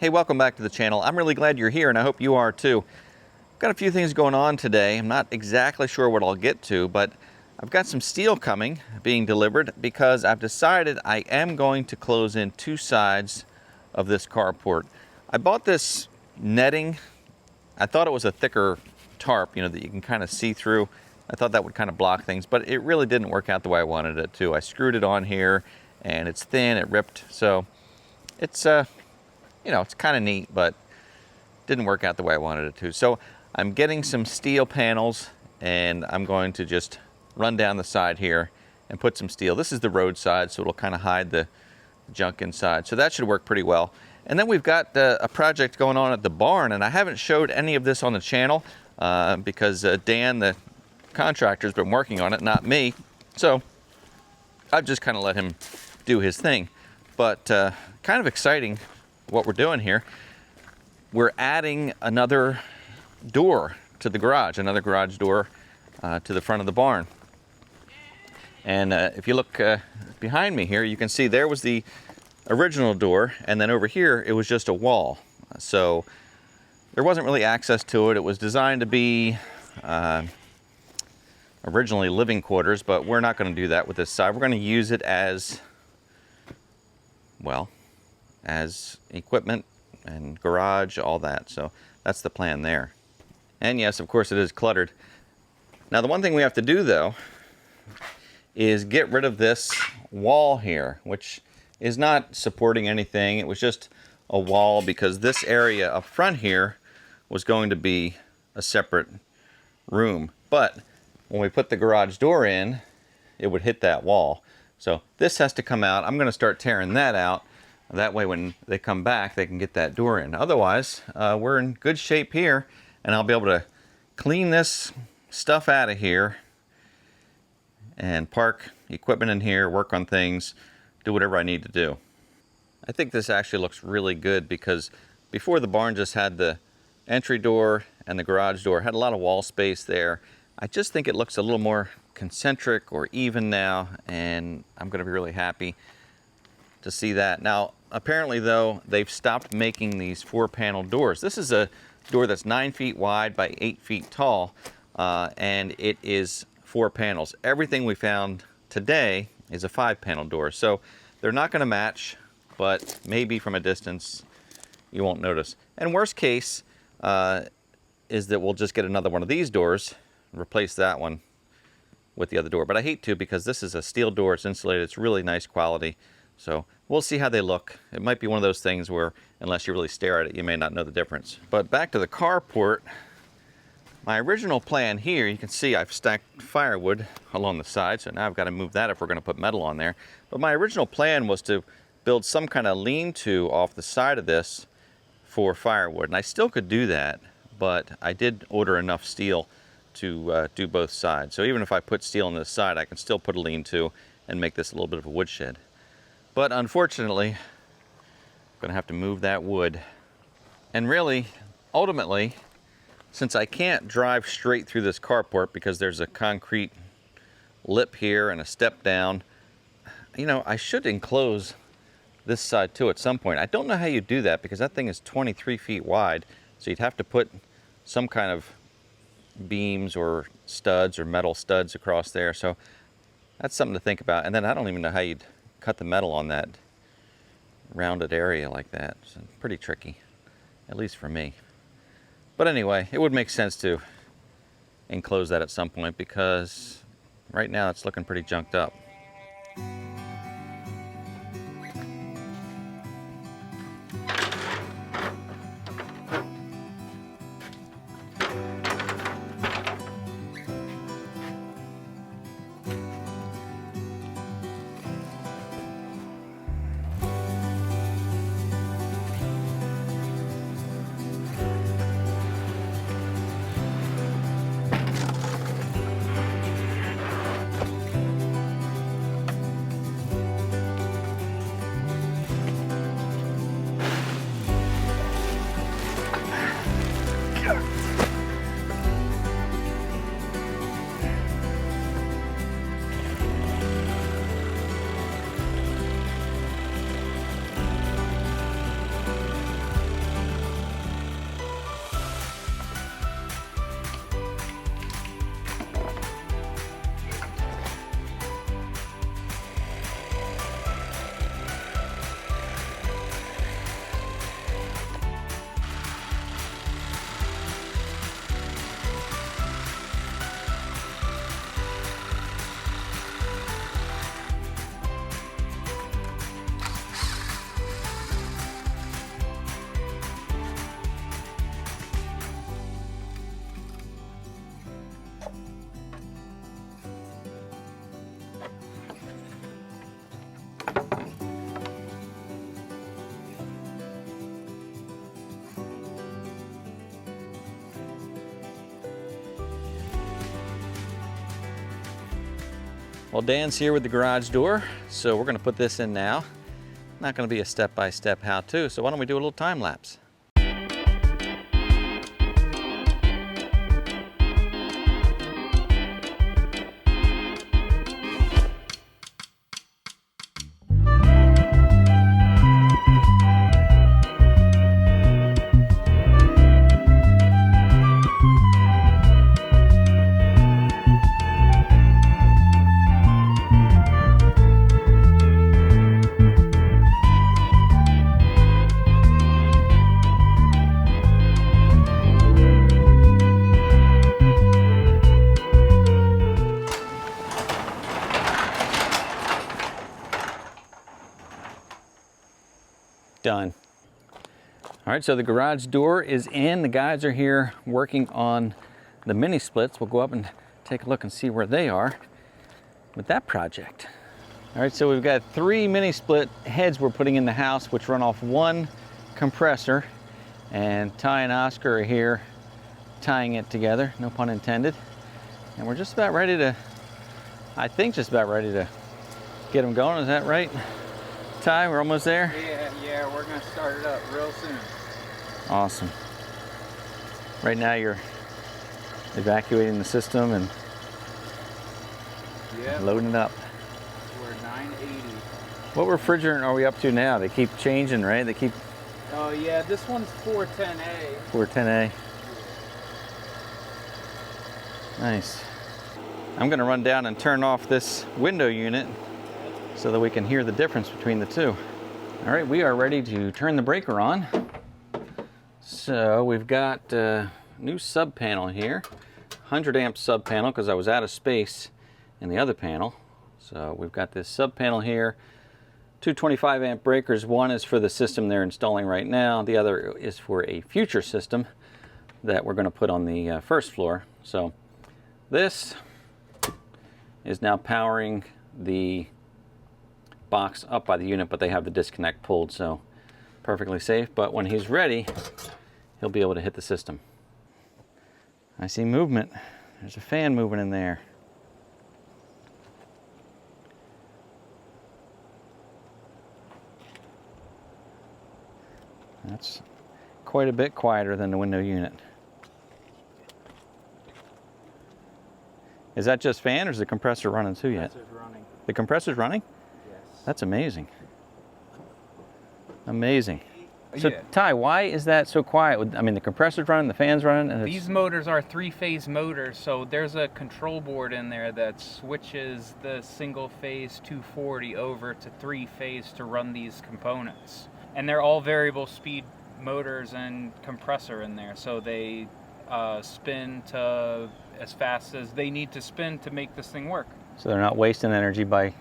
Hey, welcome back to the channel. I'm really glad you're here and I hope you are too. I've got a few things going on today. I'm not exactly sure what I'll get to, but I've got some steel coming, being delivered, because I've decided I am going to close in two sides of this carport. I bought this netting. I thought it was a thicker tarp, you know, that you can kind of see through. I thought that would kind of block things, but it really didn't work out the way I wanted it to. I screwed it on here and it's thin, it ripped, so it's you know, it's kind of neat, but didn't work out the way I wanted it to. So I'm getting some steel panels and I'm going to just run down the side here and put some steel. This is the road side, so it'll kind of hide the junk inside. So that should work pretty well. And then we've got a project going on at the barn, and I haven't showed any of this on the channel because Dan, the contractor, has been working on it, not me. So I've just kind of let him do his thing. But kind of exciting what we're doing here. We're adding another door to the garage, another garage door to the front of the barn. And if you look behind me here, you can see there was the original door, and then over here it was just a wall. So there wasn't really access to it. It was designed to be originally living quarters, but we're not going to do that with this side. We're going to use it as, well, as equipment and garage, all that. So that's the plan there. And yes, of course it is cluttered. Now the one thing we have to do though is get rid of this wall here, which is not supporting anything. It was just a wall because this area up front here was going to be a separate room. But when we put the garage door in, it would hit that wall. So this has to come out. I'm going to start tearing that out. That way when they come back, they can get that door in. Otherwise, we're in good shape here, and I'll be able to clean this stuff out of here and park equipment in here, work on things, do whatever I need to do. I think this actually looks really good because before the barn just had the entry door and the garage door, had a lot of wall space there. I just think it looks a little more concentric or even now, and I'm going to be really happy to see that. Now, apparently though, they've stopped making these 4-panel doors. This is a door that's 9 feet wide by 8 feet tall, and it is 4 panels. Everything we found today is a 5-panel door. So they're not going to match, but maybe from a distance you won't notice. And worst case is that we'll just get another one of these doors and replace that one with the other door. But I hate to, because this is a steel door, it's insulated, it's really nice quality. So we'll see how they look. It might be one of those things where unless you really stare at it, you may not know the difference. But back to the carport. My original plan here, you can see I've stacked firewood along the side, so now I've got to move that if we're going to put metal on there. But my original plan was to build some kind of lean-to off the side of this for firewood. And I still could do that, but I did order enough steel to do both sides. So even if I put steel on this side, I can still put a lean-to and make this a little bit of a woodshed. But unfortunately, I'm going to have to move that wood. And really, ultimately, since I can't drive straight through this carport because there's a concrete lip here and a step down, you know, I should enclose this side too at some point. I don't know how you do that because that thing is 23 feet wide. So you'd have to put some kind of beams or studs or metal studs across there. So that's something to think about. And then I don't even know how you'd cut the metal on that rounded area like that. It's pretty tricky, at least for me. But anyway, it would make sense to enclose that at some point because right now it's looking pretty junked up. Well, Dan's here with the garage door, so we're gonna put this in now. Not gonna be a step-by-step how-to, so why don't we do a little time lapse? Done. All right, so the garage door is in. The guys are here working on the mini splits. We'll go up and take a look and see where they are with that project. All right, so we've got 3 mini split heads we're putting in the house, which run off 1 compressor. And Ty and Oscar are here tying it together, no pun intended. And we're just about ready to, I think just about ready to get them going. Is that right? Ty, we're almost there? Yeah, we're gonna start it up real soon. Awesome. Right now you're evacuating the system and loading it up. We're 980. What refrigerant are we up to now? They keep changing, right? They keep... Oh yeah, this one's 410A. 410A. Nice. I'm gonna run down and turn off this window unit so that we can hear the difference between the two. All right, we are ready to turn the breaker on. So we've got a new sub panel here, 100 amp sub panel because I was out of space in the other panel. So we've got this sub panel here, 2 25 amp breakers. One is for the system they're installing right now. The other is for a future system that we're going to put on the first floor. So this is now powering the box up by the unit, but they have the disconnect pulled, so perfectly safe. But when he's ready, he'll be able to hit the system. I see movement. There's a fan moving in there. That's quite a bit quieter than the window unit. Is that just fan, or is the compressor running too yet? Compressor's running. The compressor's running? Yes. That's amazing. Amazing. So Yeah. Ty, why is that so quiet? I mean, the compressor's running, the fan's running, and These motors are 3-phase motors, so there's a control board in there that switches the single phase 240 over to 3-phase to run these components. And they're all variable speed motors and compressor in there, so they spin to as fast as they need to spin to make this thing work. so they're not wasting energy by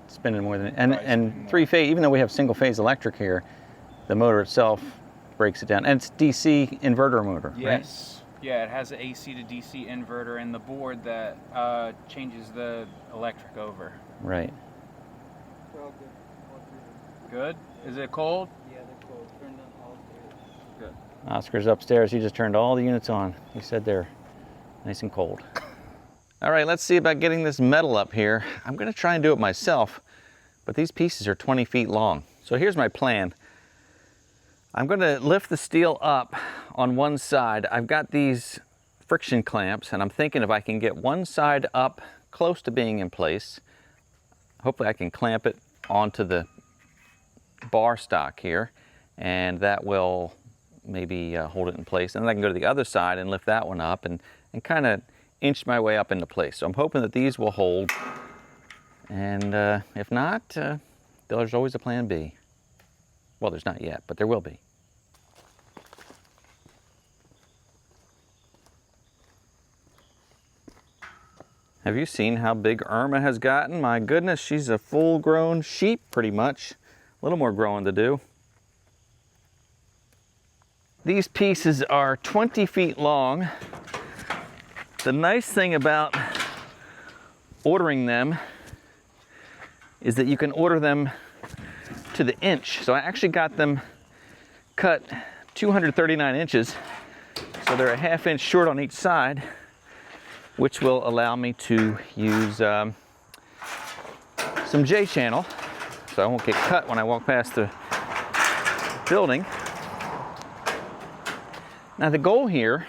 spinning more than and More. 3-phase. Even though we have single phase electric here, the motor itself breaks it down, and it's DC inverter motor. Yes. Right? Yeah, it has an AC to DC inverter and the board that changes the electric over. Right. Good? Is it cold? Yeah, they're cold. Turn them all through. Good. Oscar's upstairs. He just turned all the units on. He said they're nice and cold. All right, let's see about getting this metal up here. I'm going to try and do it myself, but these pieces are 20 feet long. So here's my plan. I'm going to lift the steel up on one side. I've got these friction clamps, and I'm thinking if I can get one side up close to being in place, hopefully I can clamp it onto the bar stock here, and that will maybe hold it in place. And then I can go to the other side and lift that one up and kind of inch my way up into place. So I'm hoping that these will hold, and if not, there's always a plan B. Well, there's not yet, but there will be. Have you seen how big Irma has gotten? My goodness, she's a full-grown sheep pretty much. A little more growing to do. These pieces are 20 feet long. The nice thing about ordering them is that you can order them to the inch. So I actually got them cut 239 inches. So they're a ½ inch short on each side, which will allow me to use some J-channel so I won't get cut when I walk past the building. Now the goal here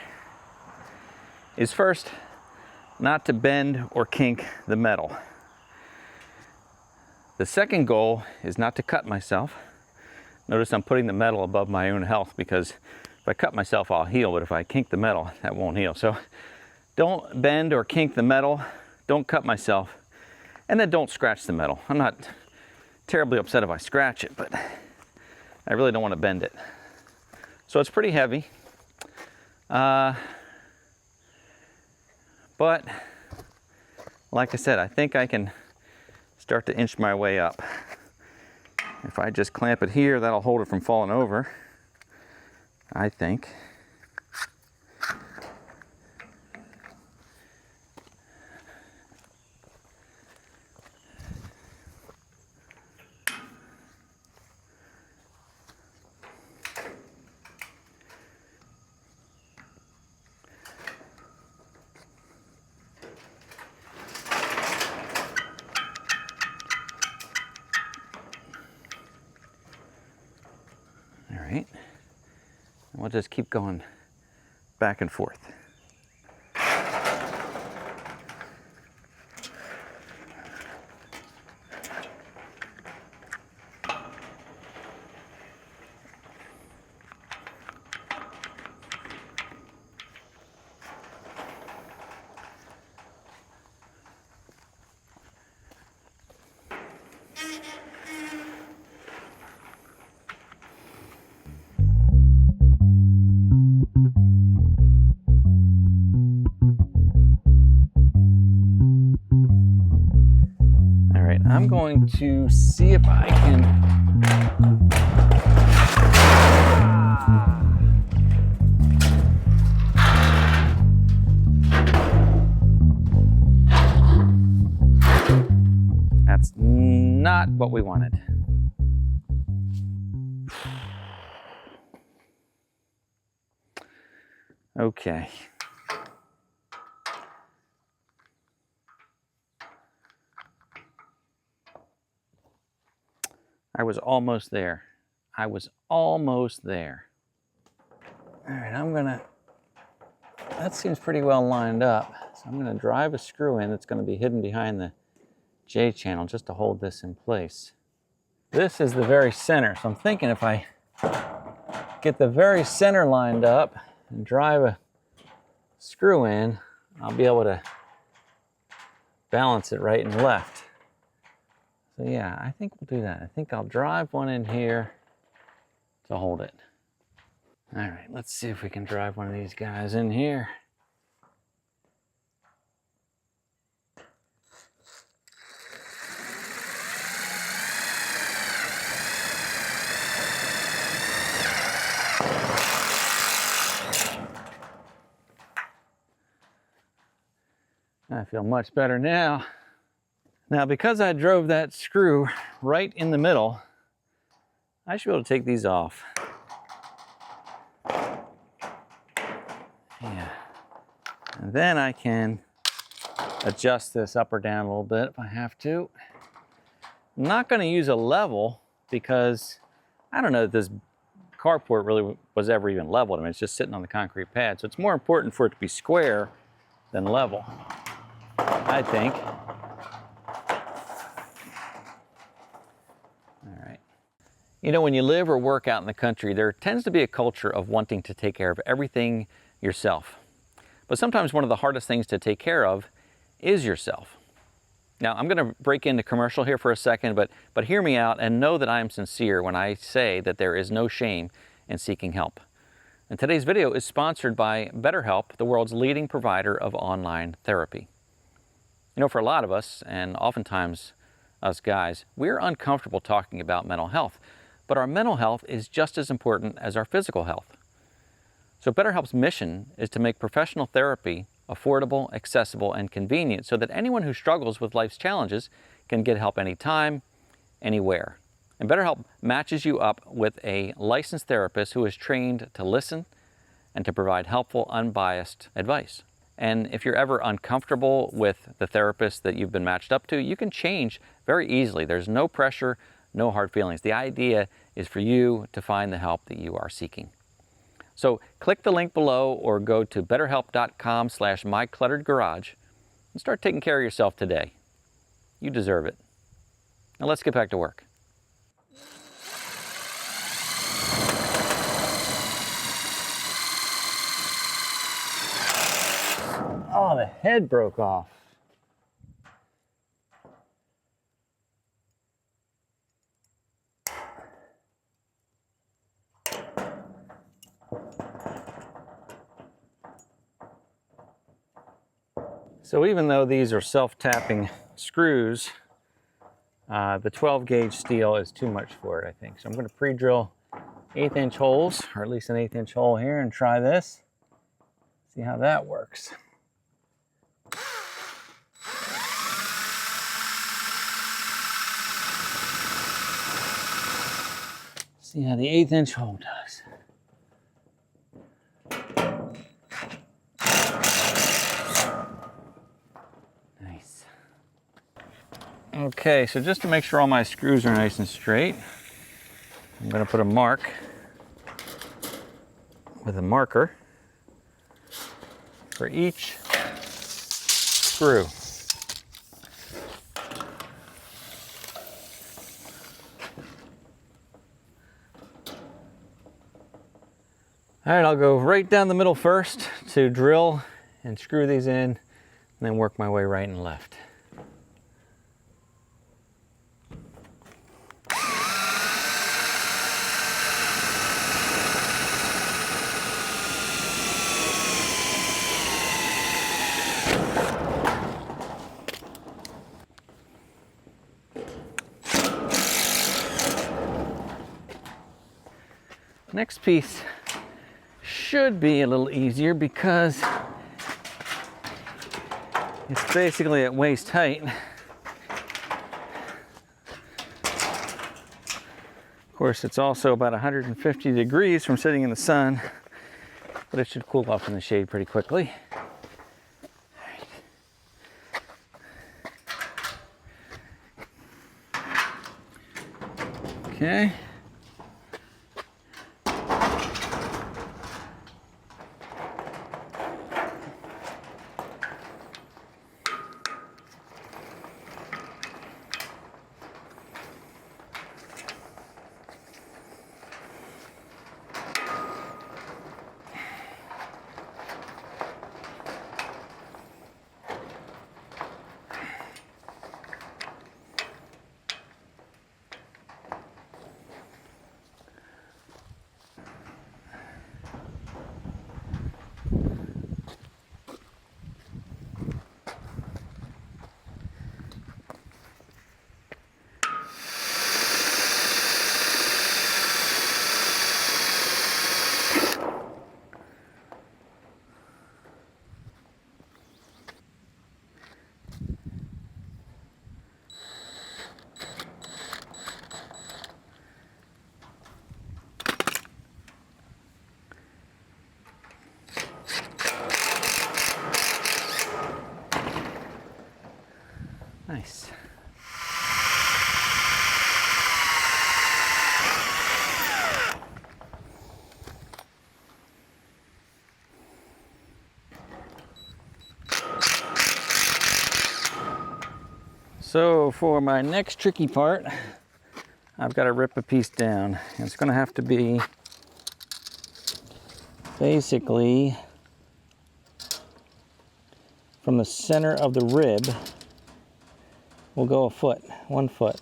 is first not to bend or kink the metal. The second goal is not to cut myself. Notice I'm putting the metal above my own health, because if I cut myself, I'll heal, but if I kink the metal, that won't heal. So don't bend or kink the metal, don't cut myself, and then don't scratch the metal. I'm not terribly upset if I scratch it, but I really don't want to bend it. So it's pretty heavy. But like I said, I think I can start to inch my way up. If I just clamp it here, that'll hold it from falling over, I think. Right. And we'll just keep going back and forth. I'm going to see if I can That's not what we wanted. Okay. I was almost there. I was almost there. All right, that seems pretty well lined up. So I'm gonna drive a screw in that's gonna be hidden behind the J channel just to hold this in place. This is the very center, so I'm thinking if I get the very center lined up and drive a screw in, I'll be able to balance it right and left. So yeah, I think we'll do that. I think I'll drive one in here to hold it. All right, let's see if we can drive one of these guys in here. I feel much better now. Now, because I drove that screw right in the middle, I should be able to take these off. Yeah. And then I can adjust this up or down a little bit if I have to. I'm not going to use a level because I don't know that this carport really was ever even leveled. I mean, it's just sitting on the concrete pad. So it's more important for it to be square than level, I think. All right. You know, when you live or work out in the country, there tends to be a culture of wanting to take care of everything yourself. But sometimes one of the hardest things to take care of is yourself. Now, I'm going to break into commercial here for a second, but hear me out and know that I am sincere when I say that there is no shame in seeking help. And today's video is sponsored by BetterHelp, the world's leading provider of online therapy. You know, for a lot of us, and oftentimes us guys, we're uncomfortable talking about mental health, but our mental health is just as important as our physical health. So BetterHelp's mission is to make professional therapy affordable, accessible, and convenient so that anyone who struggles with life's challenges can get help anytime, anywhere. And BetterHelp matches you up with a licensed therapist who is trained to listen and to provide helpful, unbiased advice. And if you're ever uncomfortable with the therapist that you've been matched up to, you can change very easily. There's no pressure, no hard feelings. The idea is for you to find the help that you are seeking. So click the link below or go to betterhelp.com/myclutteredgarage and start taking care of yourself today. You deserve it. Now let's get back to work. Oh, the head broke off. So even though these are self-tapping screws, the 12 gauge steel is too much for it, I think. So I'm going to pre-drill 1/8 inch holes, or at least an 1/8 inch hole here, and try this. See how that works. See how the 1/8 inch hole does. Nice. Okay, so just to make sure all my screws are nice and straight, I'm going to put a mark with a marker for each screw. All right, I'll go right down the middle first to drill and screw these in, and then work my way right and left. Next piece should be a little easier because it's basically at waist height. Of course, it's also about 150 degrees from sitting in the sun, but it should cool off in the shade pretty quickly. Okay. Nice. So for my next tricky part, I've got to rip a piece down. And it's going to have to be basically from the center of the rib. We'll go 1 foot.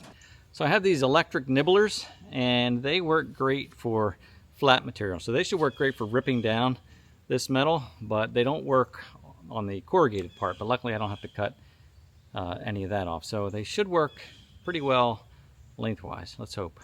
So I have these electric nibblers, and they work great for flat material. So they should work great for ripping down this metal, but they don't work on the corrugated part. But luckily I don't have to cut any of that off. So they should work pretty well lengthwise. Let's hope.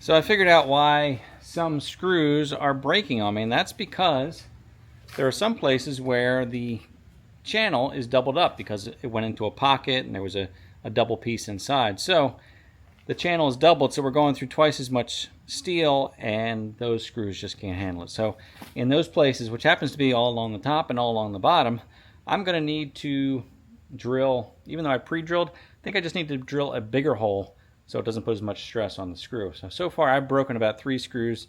So I figured out why some screws are breaking on me, and that's because there are some places where the channel is doubled up because it went into a pocket and there was a double piece inside. So the channel is doubled, so we're going through twice as much steel, and those screws just can't handle it. So in those places, which happens to be all along the top and all along the bottom, I'm going to need to drill, even though I pre-drilled, I think I just need to drill a bigger hole so it doesn't put as much stress on the screw. So far I've broken about 3 screws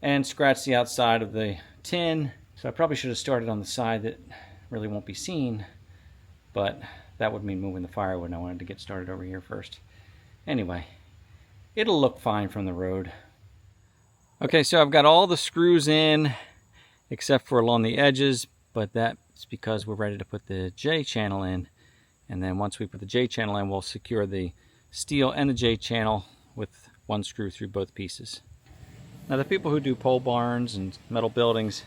and scratched the outside of the tin. So I probably should have started on the side that really won't be seen, but that would mean moving the firewood, and I wanted to get started over here first. Anyway, it'll look fine from the road. Okay, so I've got all the screws in except for along the edges, but that's because we're ready to put the J channel in. And then once we put the J channel in, we'll secure the steel and the J channel with 1 screw through both pieces. Now the people who do pole barns and metal buildings,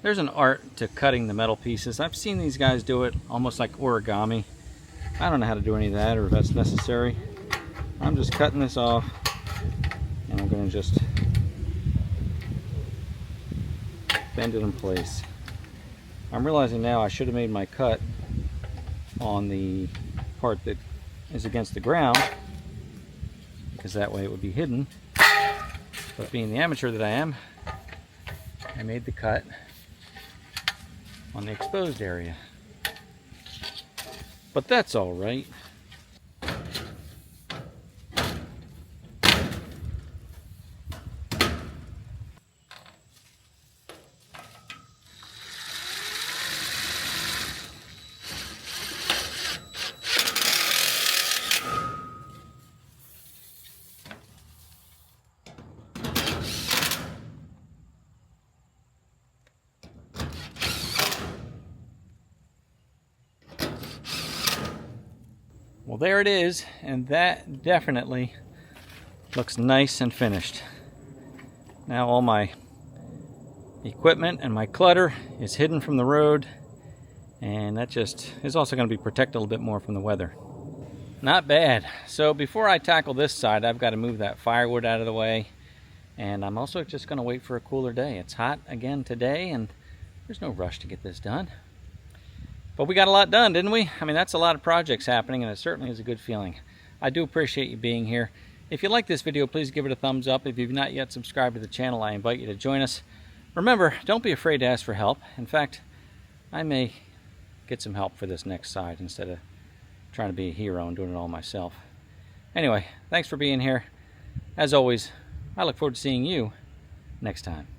there's an art to cutting the metal pieces. I've seen these guys do it almost like origami. I don't know how to do any of that, or if that's necessary. I'm just cutting this off, and I'm going to just bend it in place. I'm realizing now I should have made my cut on the part that is against the ground, because that way it would be hidden. But being the amateur that I am, I made the cut on the exposed area. But that's all right. Well, there it is, and that definitely looks nice and finished. Now all my equipment and my clutter is hidden from the road, and that just is also going to be protected a little bit more from the weather. Not bad. So before I tackle this side, I've got to move that firewood out of the way, and I'm also just going to wait for a cooler day. It's hot again today, and there's no rush to get this done. But we got a lot done, didn't we? I mean, that's a lot of projects happening, and it certainly is a good feeling. I do appreciate you being here. If you like this video, please give it a thumbs up. If you've not yet subscribed to the channel, I invite you to join us. Remember, don't be afraid to ask for help. In fact, I may get some help for this next side instead of trying to be a hero and doing it all myself. Anyway, thanks for being here. As always, I look forward to seeing you next time.